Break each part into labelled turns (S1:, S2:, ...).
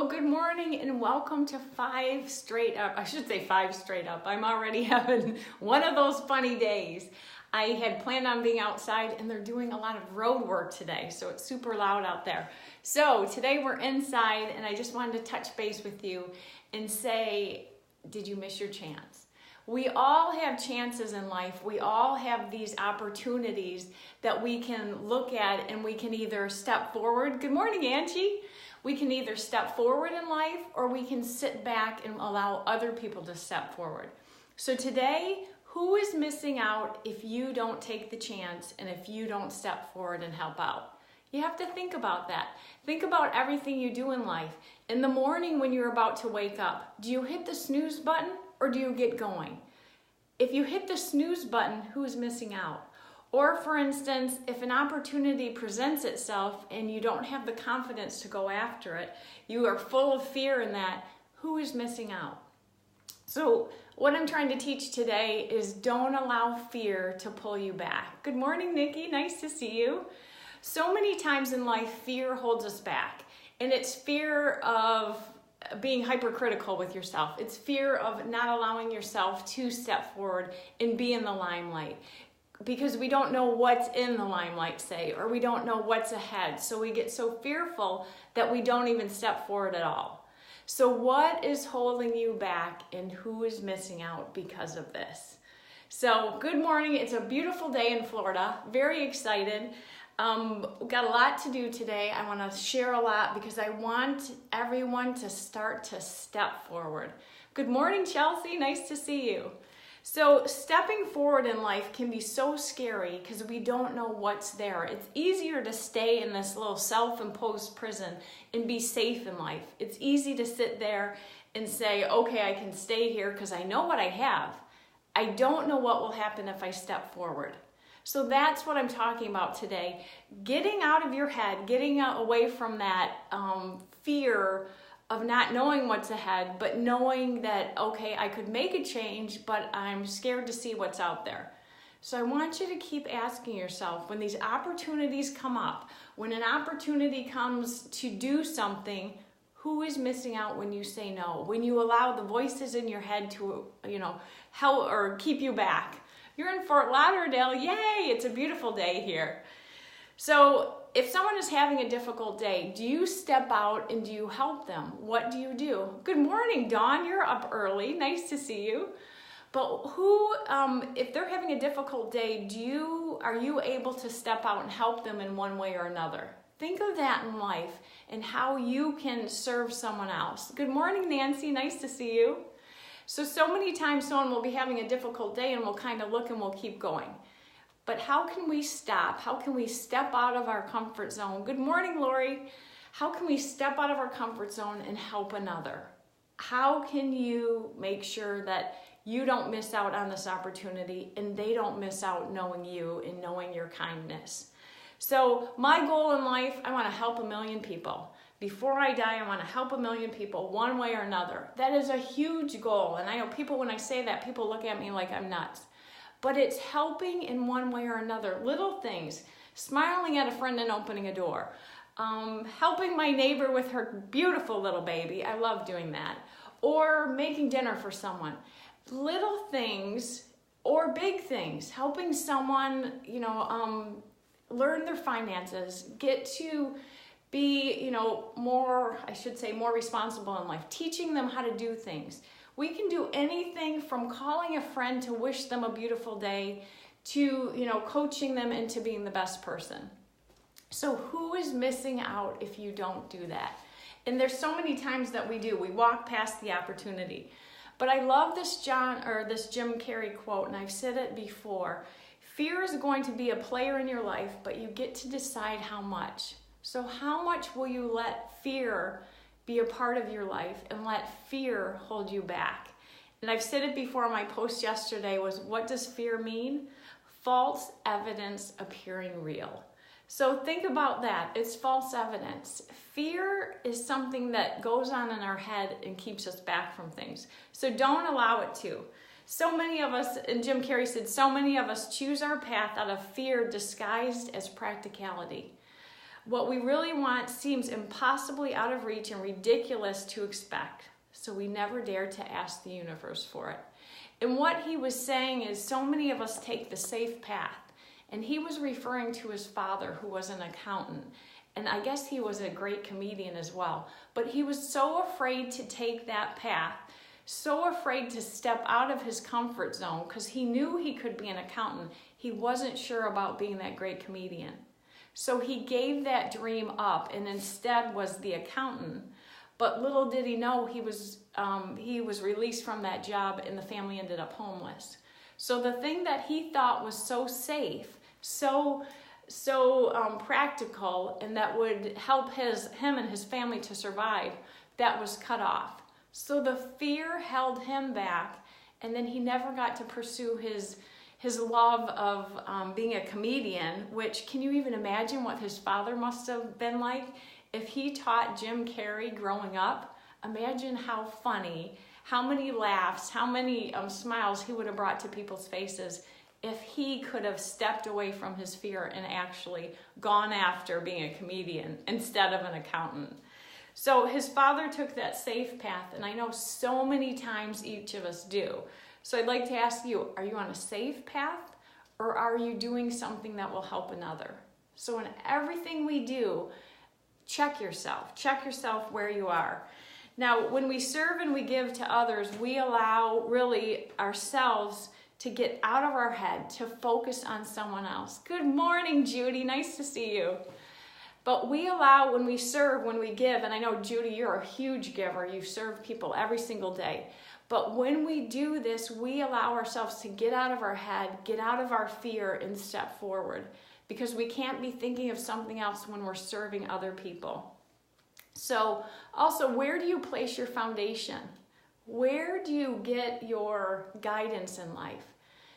S1: Well, good morning and welcome to 5 Straight Up. I should say 5 Straight Up. I'm already having one of those funny days. I had planned on being outside and they're doing a lot of road work today, so it's super loud out there. So today we're inside and I just wanted to touch base with you and say, did you miss your chance? We all have chances in life. We all have these opportunities that we can look at and we can either step forward. Good morning, Angie. We can either step forward in life or we can sit back and allow other people to step forward. So today, who is missing out if you don't take the chance and if you don't step forward and help out? You have to think about that. Think about everything you do in life. In the morning when you're about to wake up, do you hit the snooze button or do you get going? If you hit the snooze button, who's missing out? Or for instance, if an opportunity presents itself and you don't have the confidence to go after it, you are full of fear in that, who is missing out? So what I'm trying to teach today is don't allow fear to pull you back. Good morning, Nikki. Nice to see you. So many times in life, fear holds us back. And it's fear of being hypercritical with yourself. It's fear of not allowing yourself to step forward and be in the limelight. Because we don't know what's in the limelight, say, or we don't know what's ahead. So we get so fearful that we don't even step forward at all. So what is holding you back and who is missing out because of this? So good morning. It's a beautiful day in Florida. Very excited. We've got a lot to do today. I want to share a lot because I want everyone to start to step forward. Good morning, Chelsea. Nice to see you. So stepping forward in life can be so scary because we don't know what's there. It's easier to stay in this little self-imposed prison and be safe in life. It's easy to sit there and say, okay, I can stay here because I know what I have. I don't know what will happen if I step forward. So that's what I'm talking about today. Getting out of your head, getting away from that fear of not knowing what's ahead, but knowing that, okay, I could make a change, but I'm scared to see what's out there. So I want you to keep asking yourself, when these opportunities come up, when an opportunity comes to do something, who is missing out when you say no? When you allow the voices in your head to, help or keep you back. You're in Fort Lauderdale, yay, it's a beautiful day here. So if someone is having a difficult day, do you step out and do you help them? What do you do? Good morning, Dawn. You're up early. Nice to see you. But if they're having a difficult day, are you able to step out and help them in one way or another? Think of that in life and how you can serve someone else. Good morning, Nancy. Nice to see you. So many times someone will be having a difficult day and we'll kind of look and we'll keep going. But how can we stop? How can we step out of our comfort zone? Good morning, Lori. How can we step out of our comfort zone and help another? How can you make sure that you don't miss out on this opportunity and they don't miss out knowing you and knowing your kindness? So my goal in life, I want to help 1 million people. Before I die, I want to help 1 million people one way or another. That is a huge goal. And I know people, when I say that, people look at me like I'm nuts. But it's helping in one way or another. Little things, smiling at a friend and opening a door, helping my neighbor with her beautiful little baby. I love doing that. Or making dinner for someone. Little things or big things, helping someone, learn their finances, get to be, more responsible in life, teaching them how to do things. We can do anything from calling a friend to wish them a beautiful day to, coaching them into being the best person. So who is missing out if you don't do that? And there's so many times that we do. We walk past the opportunity. But I love this Jim Karay quote, and I've said it before. Fear is going to be a player in your life, but you get to decide how much. So how much will you let fear be a part of your life and let fear hold you back? And I've said it before, my post yesterday was, what does fear mean? False evidence appearing real. So think about that. It's false evidence. Fear is something that goes on in our head and keeps us back from things. So don't allow it to. So many of us, and Jim Karay said, so many of us choose our path out of fear disguised as practicality. What we really want seems impossibly out of reach and ridiculous to expect, so we never dare to ask the universe for it. And what he was saying is so many of us take the safe path. And he was referring to his father, who was an accountant. And I guess he was a great comedian as well. But he was so afraid to take that path, so afraid to step out of his comfort zone, because he knew he could be an accountant. He wasn't sure about being that great comedian. So he gave that dream up and instead was the accountant. But little did he know he was released from that job and the family ended up homeless. So the thing that he thought was so safe, so practical, and that would help him and his family to survive, that was cut off. So the fear held him back, and then he never got to pursue his love of being a comedian, which, can you even imagine what his father must have been like? If he taught Jim Carrey growing up, imagine how funny, how many laughs, how many smiles he would have brought to people's faces if he could have stepped away from his fear and actually gone after being a comedian instead of an accountant. So his father took that safe path, and I know so many times each of us do. So I'd like to ask you, are you on a safe path, or are you doing something that will help another? So in everything we do, check yourself where you are. Now, when we serve and we give to others, we allow really ourselves to get out of our head, to focus on someone else. Good morning, Judy. Nice to see you. But we allow, when we serve, when we give, and I know, Judy, you're a huge giver. You serve people every single day. But when we do this, we allow ourselves to get out of our head, get out of our fear, and step forward. Because we can't be thinking of something else when we're serving other people. So also, where do you place your foundation? Where do you get your guidance in life?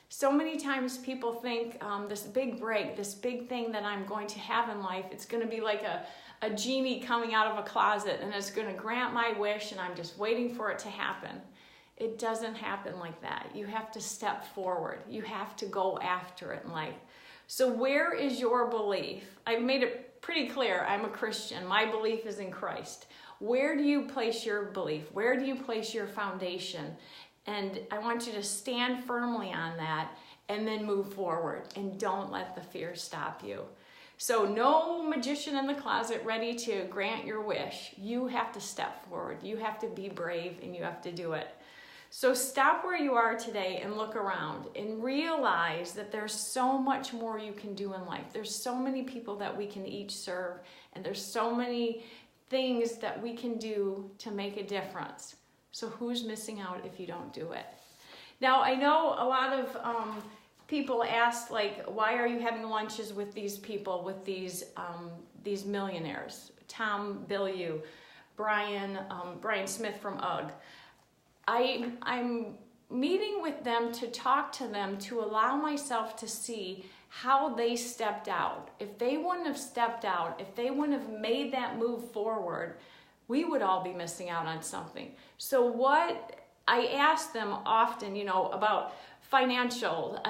S1: So many times people think this big break, this big thing that I'm going to have in life, it's going to be like a genie coming out of a closet and it's going to grant my wish and I'm just waiting for it to happen. It doesn't happen like that. You have to step forward. You have to go after it in life. So where is your belief? I've made it pretty clear. I'm a Christian. My belief is in Christ. Where do you place your belief? Where do you place your foundation? And I want you to stand firmly on that and then move forward. And don't let the fear stop you. So no magician in the closet ready to grant your wish. You have to step forward. You have to be brave and you have to do it. So stop where you are today and look around and realize that there's so much more you can do in life. There's so many people that we can each serve, and there's so many things that we can do to make a difference. So who's missing out if you don't do it? Now, I know a lot of people ask, like, why are you having lunches with these people, with these millionaires? Tom Bilyeu, Brian Smith from UGG. I'm meeting with them to talk to them, to allow myself to see how they stepped out. If they wouldn't have stepped out, if they wouldn't have made that move forward, we would all be missing out on something. So what I ask them often, about financial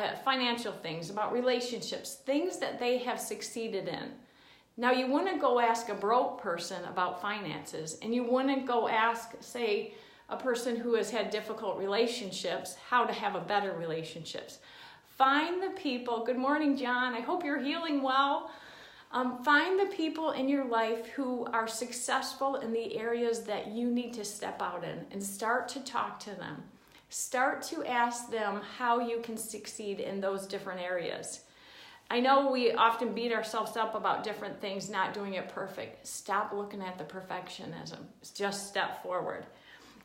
S1: things, about relationships, things that they have succeeded in. Now, you wouldn't go ask a broke person about finances, and you wouldn't go ask, say, a person who has had difficult relationships, how to have a better relationships. Find the people, good morning, John, I hope you're healing well. Find the people in your life who are successful in the areas that you need to step out in and start to talk to them. Start to ask them how you can succeed in those different areas. I know we often beat ourselves up about different things, not doing it perfect. Stop looking at the perfectionism. Just step forward.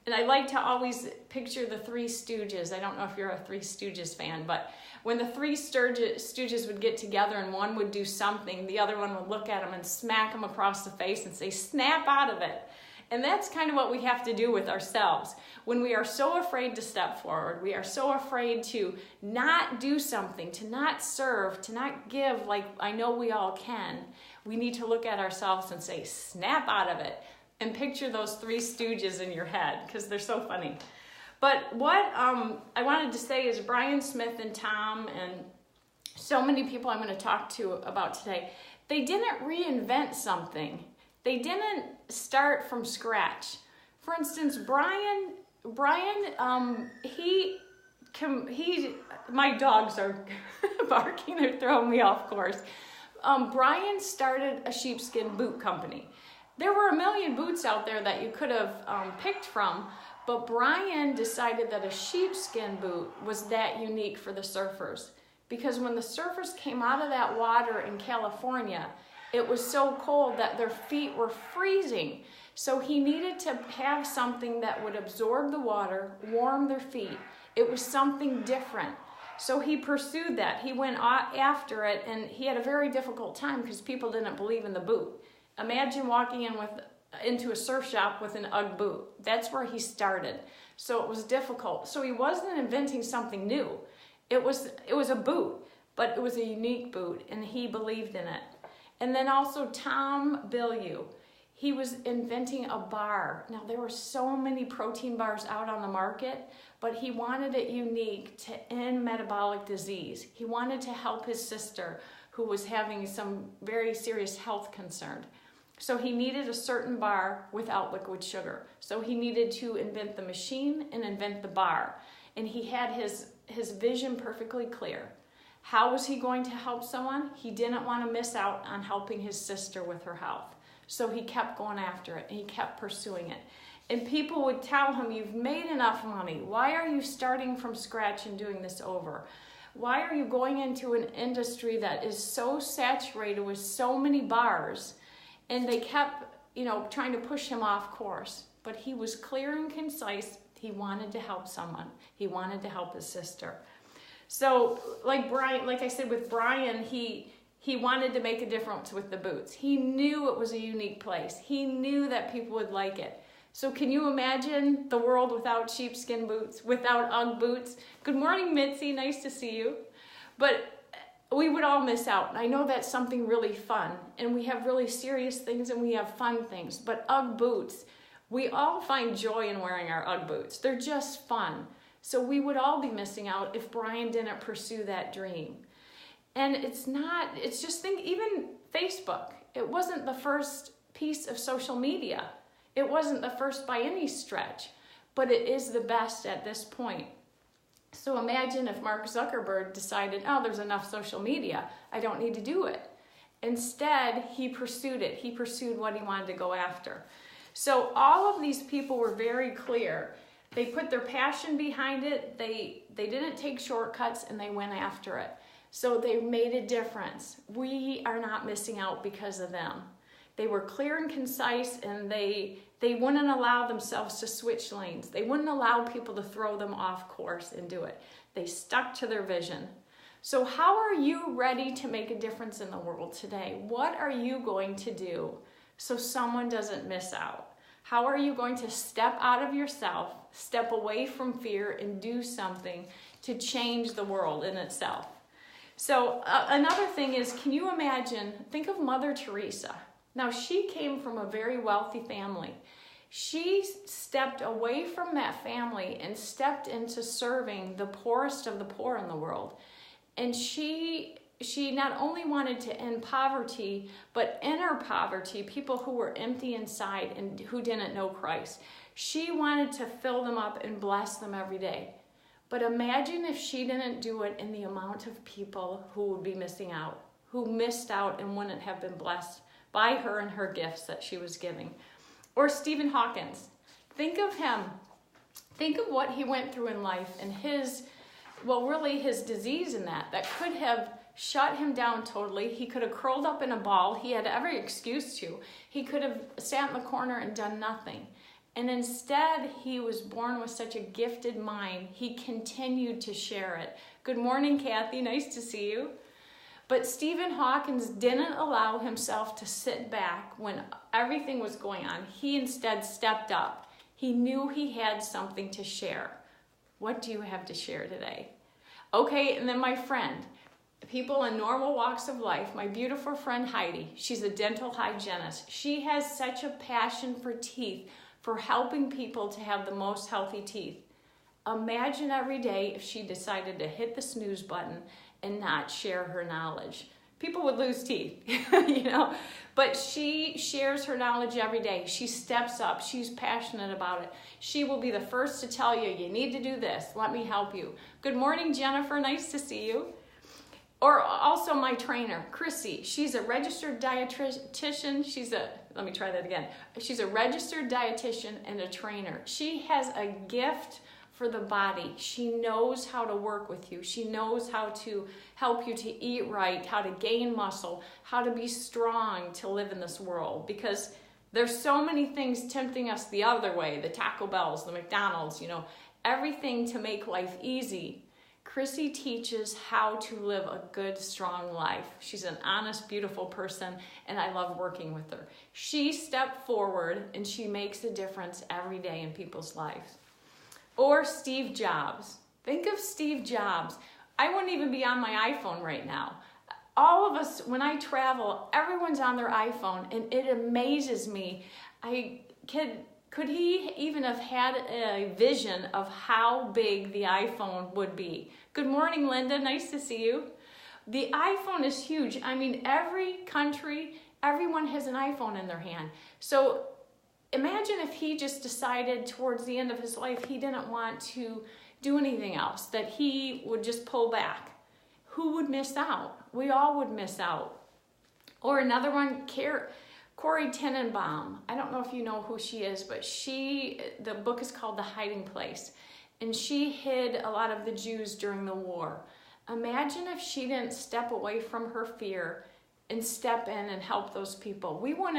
S1: And I like to always picture the Three Stooges. I don't know if you're a Three Stooges fan, but when the Three Stooges would get together and one would do something, the other one would look at them and smack them across the face and say, snap out of it. And that's kind of what we have to do with ourselves. When we are so afraid to step forward, we are so afraid to not do something, to not serve, to not give like I know we all can, we need to look at ourselves and say, snap out of it. And picture those Three Stooges in your head, because they're so funny. But what I wanted to say is Brian Smith and Tom and so many people I'm going to talk to about today, They didn't reinvent something. They didn't start from scratch. For instance, Brian, my dogs are barking, they're throwing me off course. Brian started a sheepskin boot company. There were a million boots out there that you could have picked from, but Brian decided that a sheepskin boot was that unique for the surfers. Because when the surfers came out of that water in California, it was so cold that their feet were freezing. So he needed to have something that would absorb the water, warm their feet. It was something different. So he pursued that. He went after it, and he had a very difficult time because people didn't believe in the boot. Imagine walking into a surf shop with an UGG boot. That's where he started. So it was difficult. So he wasn't inventing something new. It was a boot, but it was a unique boot, and he believed in it. And then also Tom Bilyeu. He was inventing a bar. Now, there were so many protein bars out on the market, but he wanted it unique to end metabolic disease. He wanted to help his sister, who was having some very serious health concern. So he needed a certain bar without liquid sugar. So he needed to invent the machine and invent the bar. And he had his vision perfectly clear. How was he going to help someone? He didn't want to miss out on helping his sister with her health. So he kept going after it, and he kept pursuing it. And people would tell him, you've made enough money. Why are you starting from scratch and doing this over? Why are you going into an industry that is so saturated with so many bars? And they kept, trying to push him off course. But he was clear and concise. He wanted to help someone. He wanted to help his sister. So like I said with Brian, he wanted to make a difference with the boots. He knew it was a unique place. He knew that people would like it. So can you imagine the world without sheepskin boots, without UGG boots? Good morning, Mitzi. Nice to see you. But we would all miss out. I know that's something really fun. And we have really serious things and we have fun things. But UGG boots, we all find joy in wearing our UGG boots. They're just fun. So we would all be missing out if Brian didn't pursue that dream. And even Facebook. It wasn't the first piece of social media. It wasn't the first by any stretch, but it is the best at this point. So imagine if Mark Zuckerberg decided, there's enough social media. I don't need to do it. Instead, he pursued it. He pursued what he wanted to go after. So all of these people were very clear. They put their passion behind it. They didn't take shortcuts, and they went after it. So they made a difference. We are not missing out because of them. They were clear and concise, and they wouldn't allow themselves to switch lanes. They wouldn't allow people to throw them off course and do it. They stuck to their vision. So how are you ready to make a difference in the world today? What are you going to do so someone doesn't miss out? How are you going to step out of yourself, step away from fear, and do something to change the world in itself? So another thing is, can you imagine, think of Mother Teresa. Now, she came from a very wealthy family. She stepped away from that family and stepped into serving the poorest of the poor in the world. And she not only wanted to end poverty, but inner poverty, people who were empty inside and who didn't know Christ. She wanted to fill them up and bless them every day. But imagine if she didn't do it in the amount of people who would be missing out, who missed out and wouldn't have been blessed by her and her gifts that she was giving. Or Stephen Hawkins. Think of him. Think of what he went through in life and his disease in that could have shut him down totally. He could have curled up in a ball. He had every excuse to. He could have sat in the corner and done nothing. And instead, he was born with such a gifted mind. He continued to share it. Good morning, Kathy. Nice to see you. But Stephen Hawkins didn't allow himself to sit back when everything was going on. He instead stepped up. He knew he had something to share. What do you have to share today? Okay, and then my friend, people in normal walks of life, my beautiful friend Heidi, she's a dental hygienist. She has such a passion for teeth, for helping people to have the most healthy teeth. Imagine every day if she decided to hit the snooze button and not share her knowledge. people would lose teeth, but she shares her knowledge every day. She steps up. She's passionate about it. She will be the first to tell you, you need to do this. Let me help you. Good morning, Jennifer. Nice to see you. Or also my trainer, Chrissy. She's a registered dietitian. She's a registered dietitian and a trainer. She has a gift for the body. She knows how to work with you. She knows how to help you to eat right, how to gain muscle, how to be strong to live in this world. Because there's so many things tempting us the other way, the Taco Bells, the McDonald's, everything to make life easy. Chrissy teaches how to live a good, strong life. She's an honest, beautiful person, and I love working with her. She stepped forward, and she makes a difference every day in people's lives. Or Steve Jobs. Think of Steve Jobs. I wouldn't even be on my iPhone right now. All of us, when I travel, everyone's on their iPhone, and it amazes me. Could he even have had a vision of how big the iPhone would be? Good morning, Linda. Nice to see you. The iPhone is huge. I mean, every country, everyone has an iPhone in their hand. So imagine if he just decided towards the end of his life he didn't want to do anything else, that he would just pull back. Who would miss out? We all would miss out. Or another one, Corey Tenenbaum. I don't know if you know who she is, but the book is called The Hiding Place, and she hid a lot of the Jews during the war. Imagine if she didn't step away from her fear and step in and help those people. We would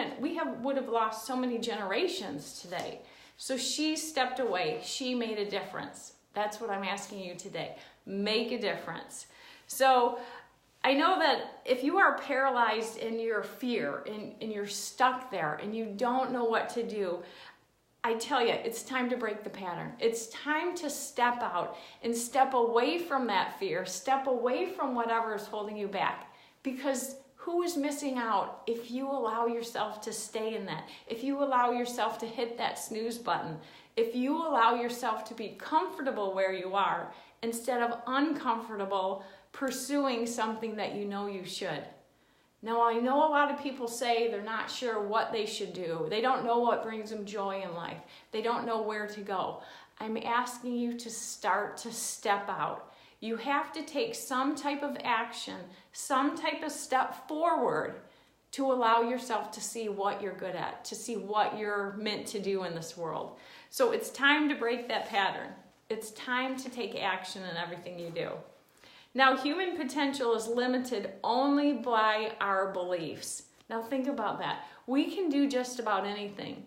S1: have lost so many generations today. So she stepped away. She made a difference. That's what I'm asking you today. Make a difference. So I know that if you are paralyzed in your fear and you're stuck there and you don't know what to do, I tell you, it's time to break the pattern. It's time to step out and step away from that fear, step away from whatever is holding you back. Because who is missing out if you allow yourself to stay in that? If you allow yourself to hit that snooze button? If you allow yourself to be comfortable where you are instead of uncomfortable pursuing something that you know you should. Now, I know a lot of people say they're not sure what they should do. They don't know what brings them joy in life. They don't know where to go. I'm asking you to start to step out. You have to take some type of action, some type of step forward to allow yourself to see what you're good at, to see what you're meant to do in this world. So it's time to break that pattern. It's time to take action in everything you do. Now, human potential is limited only by our beliefs. Now, think about that. We can do just about anything.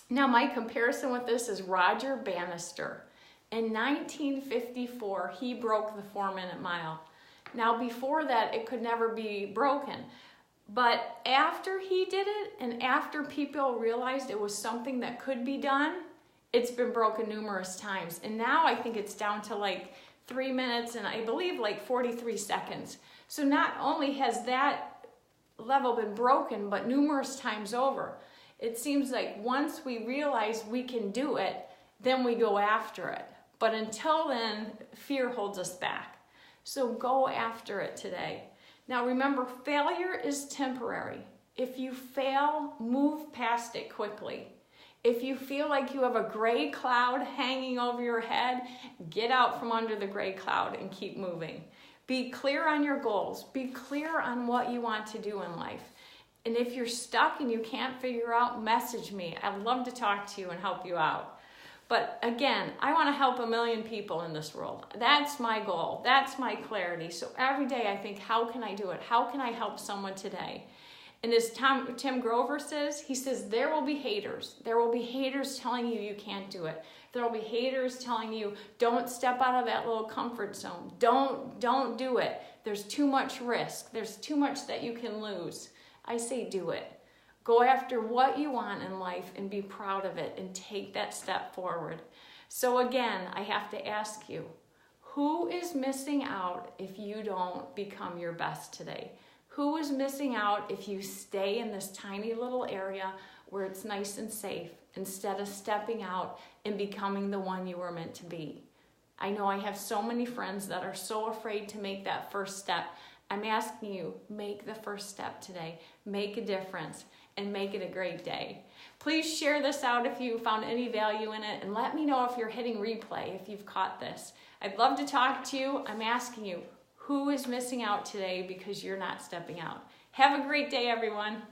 S1: Now, my comparison with this is Roger Bannister. In 1954, he broke the 4-minute mile. Now, before that, it could never be broken. But after he did it, and after people realized it was something that could be done, it's been broken numerous times. And now I think it's down to like 3 minutes and I believe like 43 seconds. So not only has that level been broken, but numerous times over. It seems like once we realize we can do it, then we go after it. But until then, fear holds us back. So go after it today. Now remember, failure is temporary. If you fail, move past it quickly. If you feel like you have a gray cloud hanging over your head, get out from under the gray cloud and keep moving. Be clear on your goals. Be clear on what you want to do in life. And if you're stuck and you can't figure out, message me. I'd love to talk to you and help you out. But again, I want to help 1 million people in this world. That's my goal. That's my clarity. So every day I think, how can I do it? How can I help someone today? And as Tim Grover says, he says, there will be haters. There will be haters telling you you can't do it. There will be haters telling you, don't step out of that little comfort zone. Don't do it. There's too much risk. There's too much that you can lose. I say do it. Go after what you want in life and be proud of it and take that step forward. So again, I have to ask you, who is missing out if you don't become your best today? Who is missing out if you stay in this tiny little area where it's nice and safe instead of stepping out and becoming the one you were meant to be? I know I have so many friends that are so afraid to make that first step. I'm asking you, make the first step today. Make a difference and make it a great day. Please share this out if you found any value in it, and let me know if you're hitting replay, if you've caught this. I'd love to talk to you. I'm asking you, who is missing out today because you're not stepping out? Have a great day, everyone.